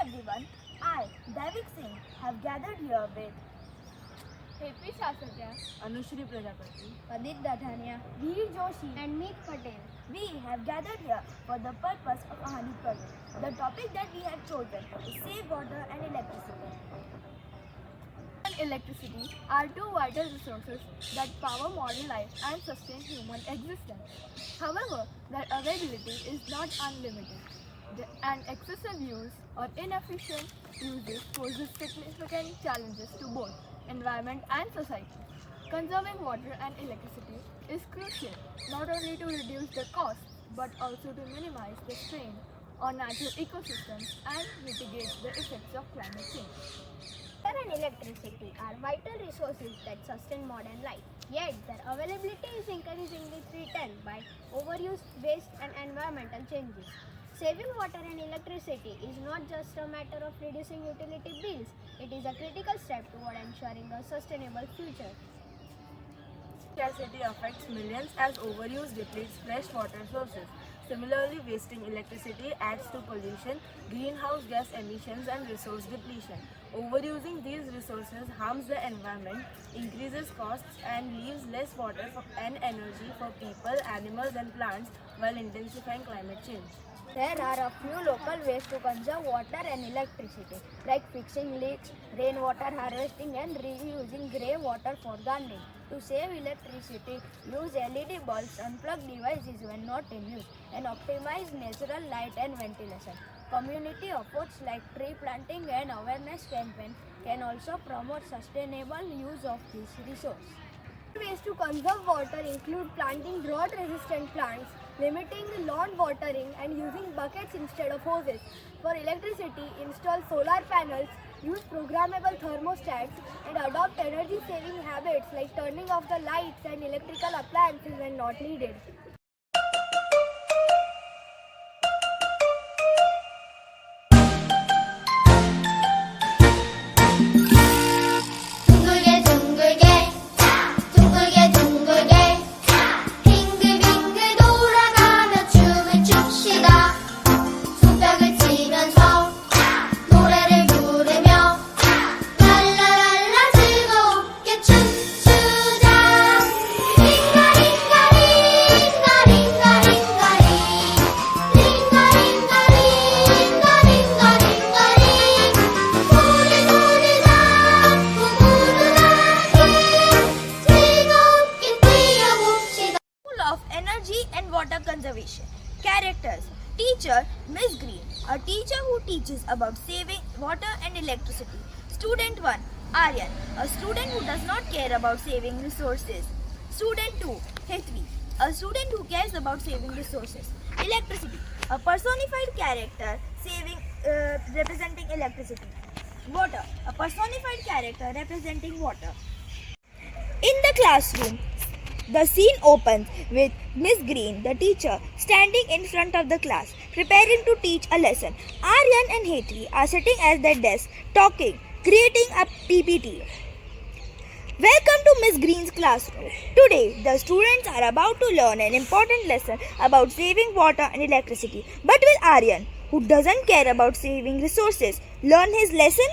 everyone, I, Davik Singh, have gathered here with Happy Sasatya, Anushri Prajapati, Adit Dathania, Veer Joshi. and Meet Patel. We have gathered here for the purpose of a honey project. The topic that we have chosen is save water and electricity. And electricity are two vital resources that power modern life and sustain human existence. However, their availability is not unlimited. And excessive use or inefficient uses poses significant challenges to both environment and society. Conserving water and electricity is crucial not only to reduce the cost but also to minimize the strain on natural ecosystems and mitigate the effects of climate change. Water and electricity are vital resources that sustain modern life. Yet, their availability is increasingly threatened by overuse, waste, and environmental changes. Saving water and electricity is not just a matter of reducing utility bills, it is a critical step toward ensuring a sustainable future. Scarcity affects millions as overuse depletes fresh water sources. Similarly, wasting electricity adds to pollution, greenhouse gas emissions, and resource depletion. Overusing these resources harms the environment, increases costs, and leaves less water and energy for people, animals, and plants while intensifying climate change. There are a few local ways to conserve water and electricity, like fixing leaks, rainwater harvesting, and reusing grey water for gardening. To save electricity, use LED bulbs, unplug devices when not in use, and optimize natural light and ventilation. Community efforts like tree planting and awareness campaign can also promote sustainable use of this resource. Ways to conserve water include planting drought-resistant plants, limiting lawn watering, and using buckets instead of hoses. For electricity, install solar panels, use programmable thermostats, and adopt energy-saving habits like turning off the lights and electrical appliances when not needed. 둥글게 둥글게 둥글게 둥글게 빙글빙글 돌아가며 춤을 춥시다. 손뼉을 치면서 노래를 부르며 랄라랄라 즐겁게 춤추자. 링가링가 링가 링가 링가링 링가 링가 링가 링가 링가링 소리 소리 잡고 무르르게 즐겁게 뛰어봅시다. School of Energy and Water Conservation. Characters. Teacher, Miss Green, a teacher who teaches about saving water and electricity. Student 1, Aryan, a student who does not care about saving resources. Student 2, Hetvi, a student who cares about saving resources. Electricity, a personified character representing electricity. Water, a personified character representing water. In the classroom, the scene opens with Miss Green, the teacher, standing in front of the class, preparing to teach a lesson. Aryan and Hetri are sitting at their desk, talking, creating a PPT. Welcome to Miss Green's classroom. Today, the students are about to learn an important lesson about saving water and electricity. But will Aryan, who doesn't care about saving resources, learn his lesson?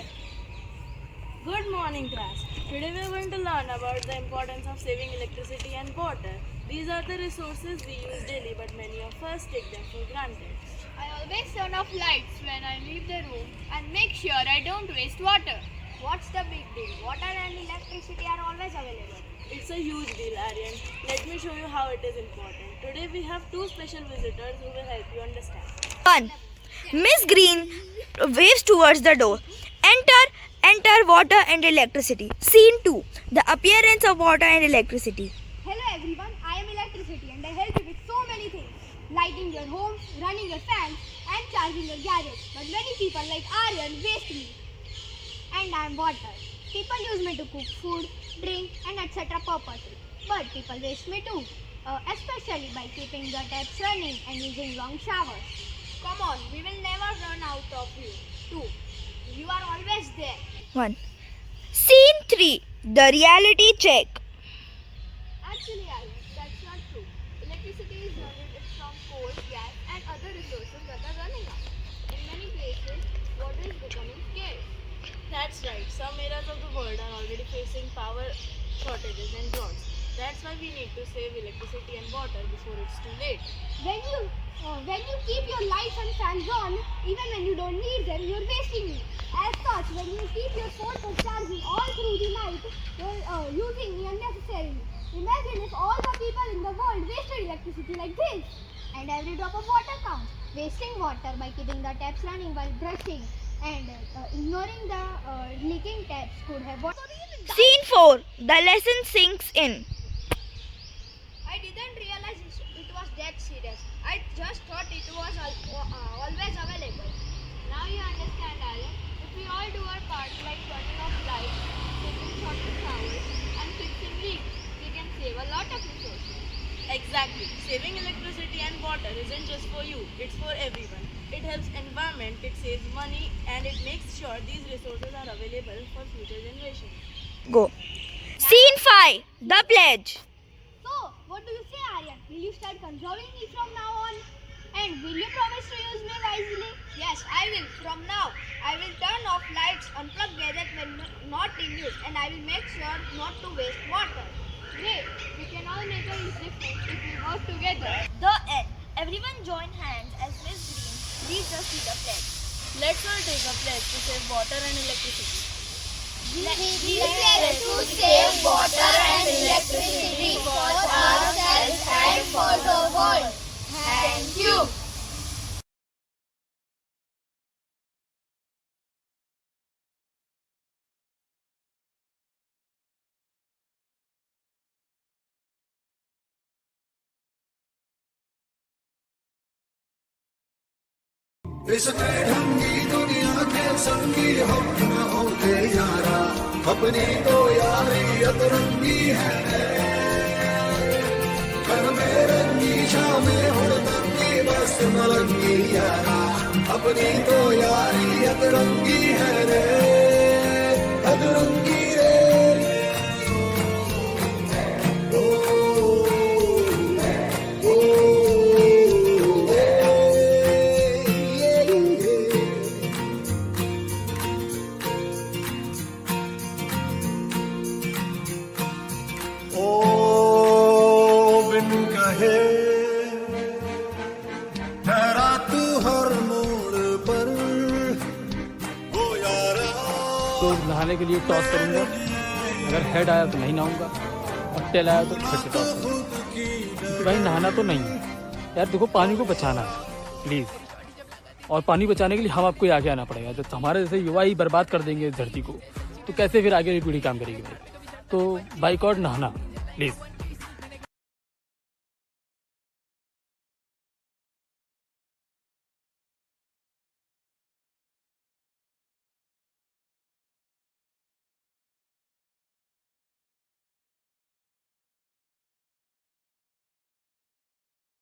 Good morning, class. Today we are going to learn about the importance of saving electricity and water. These are the resources we use daily, but many of us take them for granted. I always turn off lights when I leave the room and make sure I don't waste water. What's the big deal? Water and electricity are always available. It's a huge deal, Aryan. Let me show you how it is important. Today we have two special visitors who will help you understand. 1. Miss Green waves towards the door. Enter water and electricity. Scene 2. The appearance of water and electricity. Hello everyone, I am electricity and I help you with so many things. Lighting your home, running your fans and charging your gadgets. But many people like Aryan waste me. And I am water. People use me to cook food, drink and etc. purposes. But people waste me too. Especially by keeping the taps running and using long showers. Come on, we will never run out of you. 2. You are always there. 1. Scene 3. The reality check. Actually, Aryan, that's not true. Electricity is generated from coal, gas, and other resources that are running out. In many places, water is becoming scarce. That's right. Some areas of the world are already facing power shortages and droughts. That's why we need to save electricity and water before it's too late. When you keep your lights and fans on, even when you don't need them, you're wasting it. As such, when you keep your phone for charging all through the night, you're using it unnecessarily. Imagine if all the people in the world wasted electricity like this. And every drop of water counts. Wasting water by keeping the taps running while brushing and ignoring the leaking taps could have water. Scene 4. The lesson sinks in. I didn't realize it was that serious. I just thought it was always available. Now you understand, Aryan. If we all do our part, like turning off lights, taking shorter showers, and fixing leaks, we can save a lot of resources. Exactly. Saving electricity and water isn't just for you, it's for everyone. It helps environment, it saves money, and it makes sure these resources are available for future generations. Go. Scene 5. The pledge. So, what do you say, Aryan? Will you start conserving me from now on? And will you promise to use me wisely? Yes, I will. From now, I will turn off lights, unplug gadgets when not in use, and I will make sure not to waste water. Great. We can all make a difference if we work together. The end. Everyone join hands as Miss Green leads us to the pledge. Let's all take a pledge to save water and electricity. We pledge to save water and electricity for ourselves and for the world. Thank you. इस ढंगी दुनिया के संगी हम न होते यारा अपनी तो यारी अतरंगी है कर में रंगी शामें हुड़दंगी बस मलंगी यारा अपनी तो यारी अतरंगी है रे अतरंगी रे ठहरा तू हर मोड़ पर वो यारा तो नहाने के लिए टॉस करूंगा, अगर हेड आया तो नहीं नहाऊंगा और टेल आया तो फिर से टॉस करूंगा, क्योंकि भाई नहाना तो नहीं है यार। देखो पानी को बचाना है प्लीज़, और पानी बचाने के लिए हम आपको आगे आना पड़ेगा। जब हमारे जैसे युवा ही बर्बाद कर देंगे इस धरती को, तो कैसे फिर आगे की पीढ़ी काम करेगी भाई। तो बाइकआउट नहाना प्लीज़।